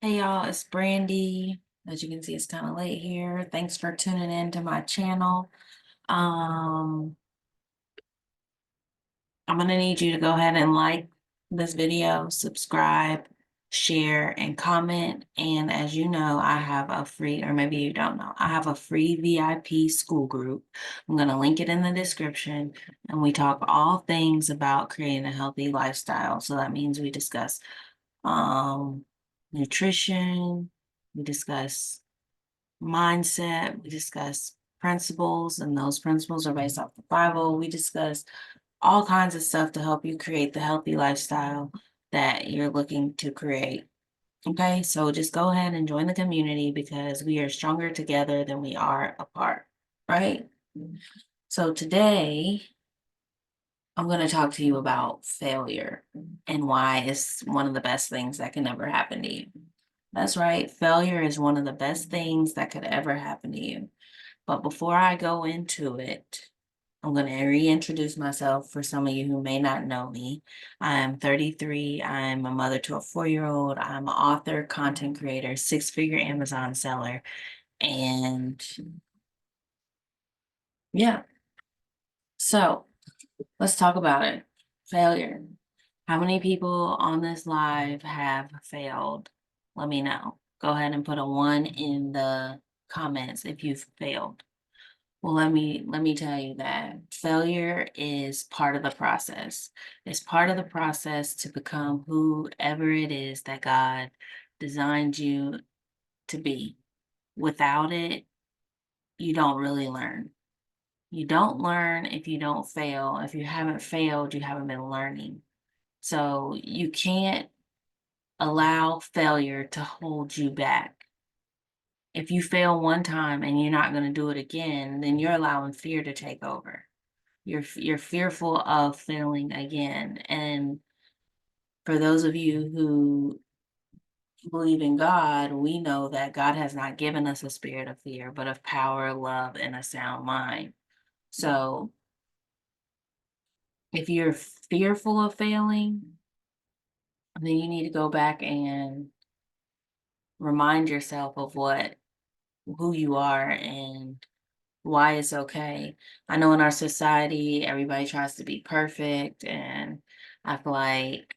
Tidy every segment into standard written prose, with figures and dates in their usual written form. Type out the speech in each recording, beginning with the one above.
Hey y'all, it's Brandy. As you can see, it's kind of late here. Thanks for tuning in to my channel. Um, I'm gonna need you to go ahead and like this video, subscribe, share, and comment. And as you know, I have a free, or maybe you don't know, I have a free VIP school group. I'm gonna link it in the description, and we talk all things about creating a healthy lifestyle. So that means we discuss um, nutrition, we discuss mindset, we discuss principles, and those principles are based off the Bible. We discuss all kinds of stuff to help you create the healthy lifestyle that you're looking to create. Okay, so just go ahead and join the community because we are stronger together than we are apart, right? So today, I'm going to talk to you about failure and why it's one of the best things that can ever happen to you. That's right. Failure is one of the best things that could ever happen to you. But before I go into it, I'm going to reintroduce myself for some of you who may not know me. I'm 33. I'm a mother to a 4-year-old. I'm an author, content creator, six-figure Amazon seller. And yeah, so let's talk about it. Failure. How many people on this live have failed? Let me know. Go ahead and put a 1 in the comments if you've failed. Well, let me tell you that failure is part of the process. It's part of the process to become whoever it is that God designed you to be. Without it, you don't really learn. You don't learn if you don't fail. If you haven't failed, you haven't been learning. So you can't allow failure to hold you back. If you fail one time and you're not going to do it again, then you're allowing fear to take over. You're fearful of failing again. And for those of you who believe in God, we know that God has not given us a spirit of fear, but of power, love, and a sound mind. So if you're fearful of failing, then you need to go back and remind yourself of who you are and why it's okay. I know in our society, everybody tries to be perfect, and I feel like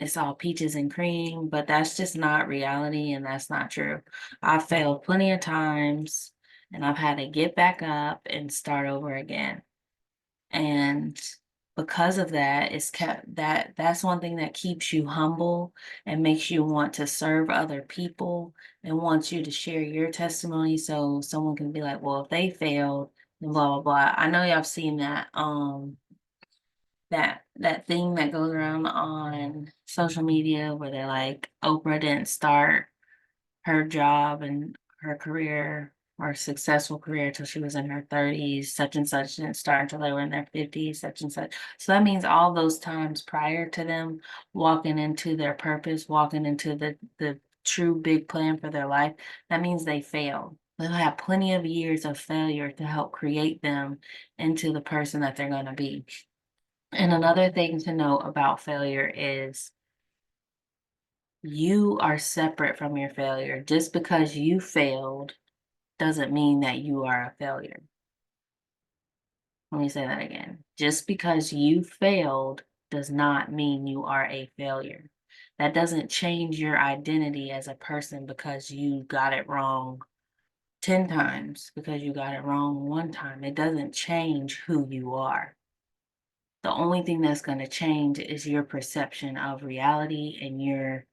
it's all peaches and cream, but that's just not reality and that's not true. I've failed plenty of times and I've had to get back up and start over again. And because of that, it's kept that's one thing that keeps you humble and makes you want to serve other people and wants you to share your testimony so someone can be like, well, if they failed, then blah blah blah. I know y'all have seen that thing that goes around on social media where they're like, Oprah didn't start her job and her career or successful career till she was in her 30s, such and such didn't start until they were in their 50s, such and such. So that means all those times prior to them walking into their purpose, walking into the true big plan for their life, that means they failed. They'll have plenty of years of failure to help create them into the person that they're going to be. And another thing to know about failure is you are separate from your failure. Just because you failed doesn't mean that you are a failure. Let me say that again. Just because you failed does not mean you are a failure. That doesn't change your identity as a person because you got it wrong 10 times, because you got it wrong one time. It doesn't change who you are. The only thing that's going to change is your perception of reality and your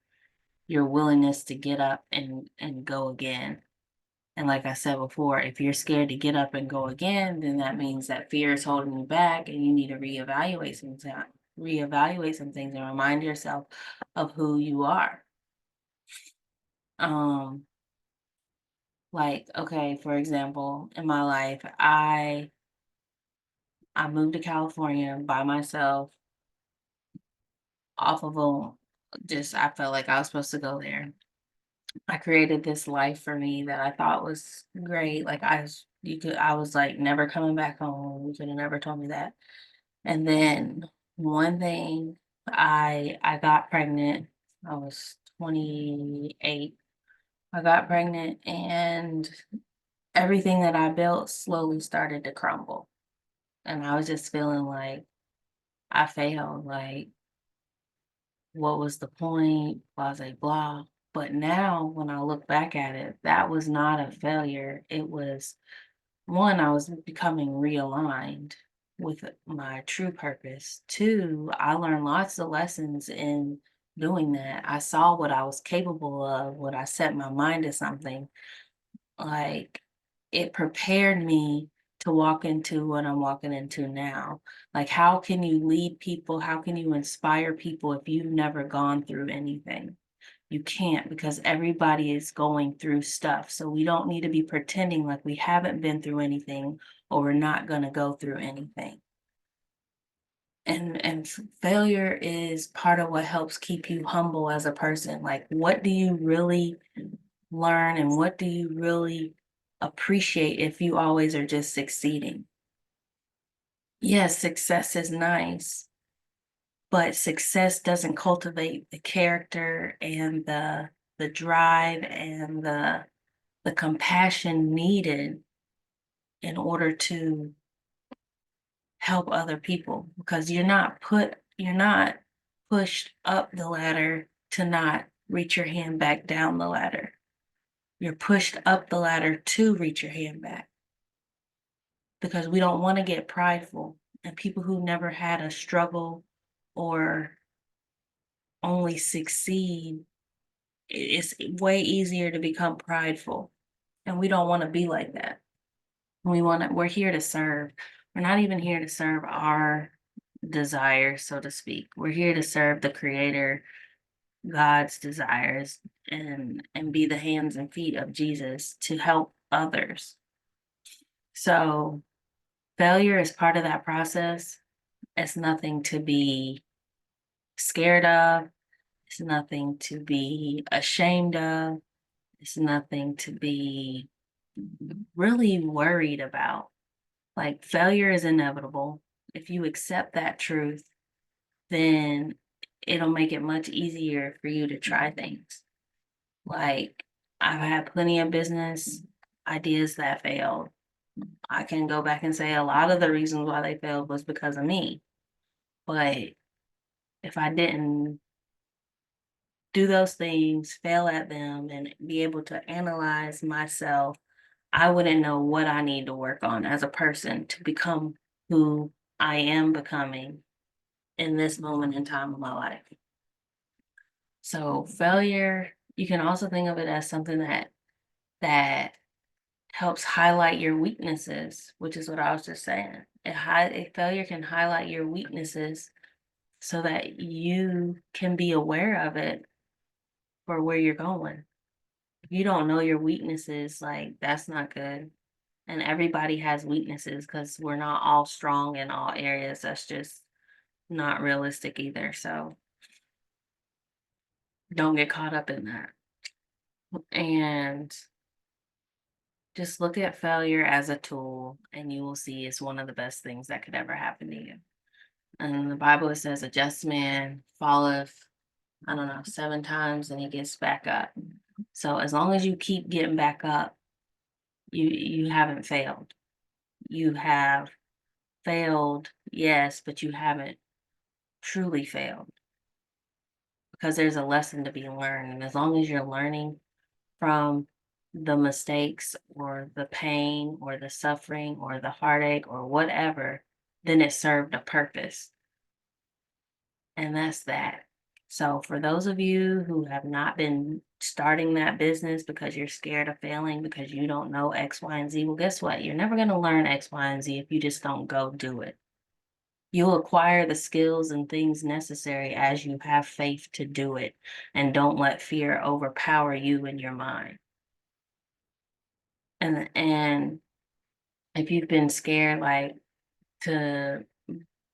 willingness to get up and go again. And like I said before, if you're scared to get up and go again, then that means that fear is holding you back and you need to reevaluate some things and remind yourself of who you are. Um, like, okay, for example, in my life, I moved to California by myself off of a just I felt like I was supposed to go there. I created this life for me that I thought was great. Like I was like never coming back home. You could have never told me that. And then one thing, I got pregnant. I was 28. I got pregnant and everything that I built slowly started to crumble. And I was just feeling like I failed. Like, what was the point? Blah, blah, blah. But now, when I look back at it, that was not a failure. It was one, I was becoming realigned with my true purpose. Two, I learned lots of lessons in doing that. I saw what I was capable of when I set my mind to something. Like, it prepared me to walk into what I'm walking into now. Like, how can you lead people? How can you inspire people if you've never gone through anything? You can't, because everybody is going through stuff. So we don't need to be pretending like we haven't been through anything or we're not going to go through anything. And failure is part of what helps keep you humble as a person. Like, what do you really learn and what do you really appreciate if you always are just succeeding? Yes, success is nice, but success doesn't cultivate the character and the drive and the compassion needed in order to help other people, because you're not pushed up the ladder to not reach your hand back down the ladder. You're pushed up the ladder to reach your hand back, because we don't want to get prideful. And people who never had a struggle or only succeed, it's way easier to become prideful. And we don't want to be like that. We're here to serve. We're not even here to serve our desires, so to speak. We're here to serve the creator, God's desires, and be the hands and feet of Jesus to help others. So failure is part of that process. It's nothing to be scared of. It's nothing to be ashamed of. It's nothing to be really worried about. Like, failure is inevitable. If you accept that truth, then it'll make it much easier for you to try things. Like, I've had plenty of business ideas that failed. I can go back and say a lot of the reasons why they failed was because of me. But if I didn't do those things, fail at them, and be able to analyze myself, I wouldn't know what I need to work on as a person to become who I am becoming in this moment in time of my life. So failure, you can also think of it as something that helps highlight your weaknesses, which is what I was just saying. A failure can highlight your weaknesses so that you can be aware of it for where you're going. If you don't know your weaknesses, like, that's not good. And everybody has weaknesses because we're not all strong in all areas. That's just not realistic either. So don't get caught up in that. And just look at failure as a tool, and you will see it's one of the best things that could ever happen to you. And in the Bible, it says, a just man falleth, I don't know, 7 times and he gets back up. So as long as you keep getting back up, you haven't failed. You have failed, yes, but you haven't truly failed, because there's a lesson to be learned. And as long as you're learning from the mistakes or the pain or the suffering or the heartache or whatever, then it served a purpose. And that's that. So for those of you who have not been starting that business because you're scared of failing, because you don't know X, Y, and Z, well, guess what? You're never going to learn X, Y, and Z if you just don't go do it. You'll acquire the skills and things necessary as you have faith to do it, and don't let fear overpower you in your mind. And if you've been scared, like, to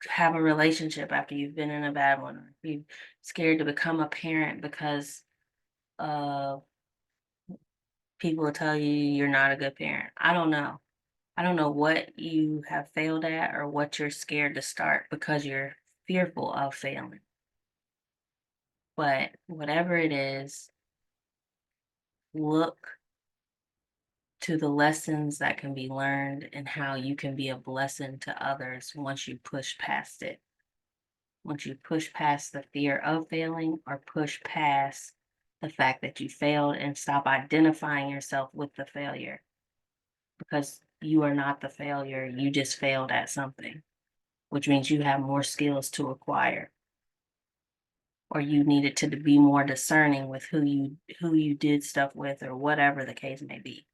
have a relationship after you've been in a bad one, or if you're scared to become a parent because uh people will tell you you're not a good parent. I don't know. I don't know what you have failed at or what you're scared to start because you're fearful of failing. But whatever it is, look to the lessons that can be learned and how you can be a blessing to others once you push past it. Once you push past the fear of failing or push past the fact that you failed and stop identifying yourself with the failure, because you are not the failure. You just failed at something, which means you have more skills to acquire, or you needed to be more discerning with who you did stuff with, or whatever the case may be,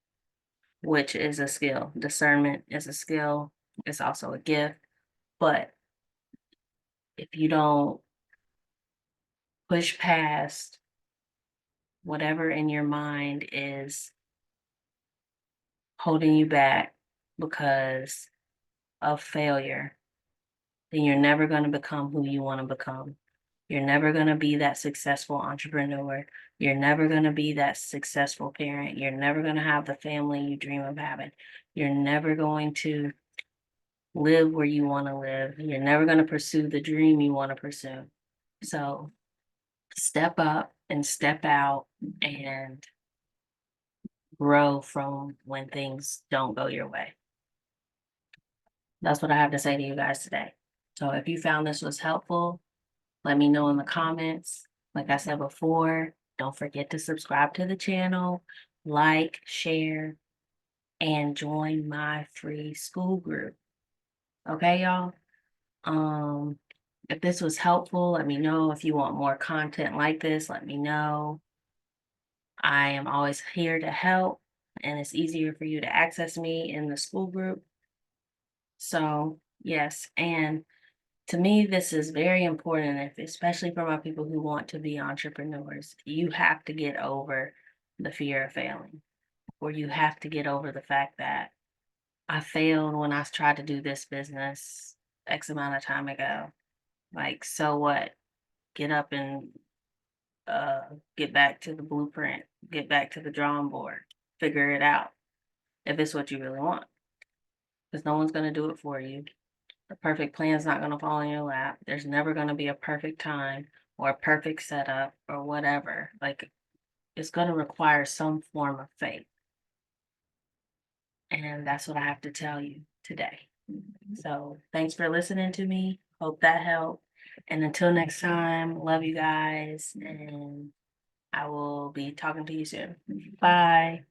which is a skill. Discernment is a skill. It's also a gift. But if you don't push past whatever in your mind is holding you back because of failure, then you're never going to become who you want to become. You're never going to be that successful entrepreneur. You're never going to be that successful parent. You're never going to have the family you dream of having. You're never going to live where you want to live. You're never going to pursue the dream you want to pursue. So step up and step out and grow from when things don't go your way. That's what I have to say to you guys today. So if you found this was helpful, let me know in the comments. Like I said before, don't forget to subscribe to the channel, like, share, and join my free school group. Okay, y'all? Um, if this was helpful, let me know. If you want more content like this, let me know. I am always here to help, and it's easier for you to access me in the school group. So, yes, and to me, this is very important, especially for my people who want to be entrepreneurs. You have to get over the fear of failing, or you have to get over the fact that I failed when I tried to do this business X amount of time ago. Like, so what? Get up and uh, get back to the blueprint, get back to the drawing board, figure it out if it's what you really want. Because no one's going to do it for you. The perfect plan is not going to fall in your lap. There's never going to be a perfect time or a perfect setup or whatever. Like, it's going to require some form of faith. And that's what I have to tell you today. So thanks for listening to me. Hope that helped. And until next time, love you guys. And I will be talking to you soon. Bye.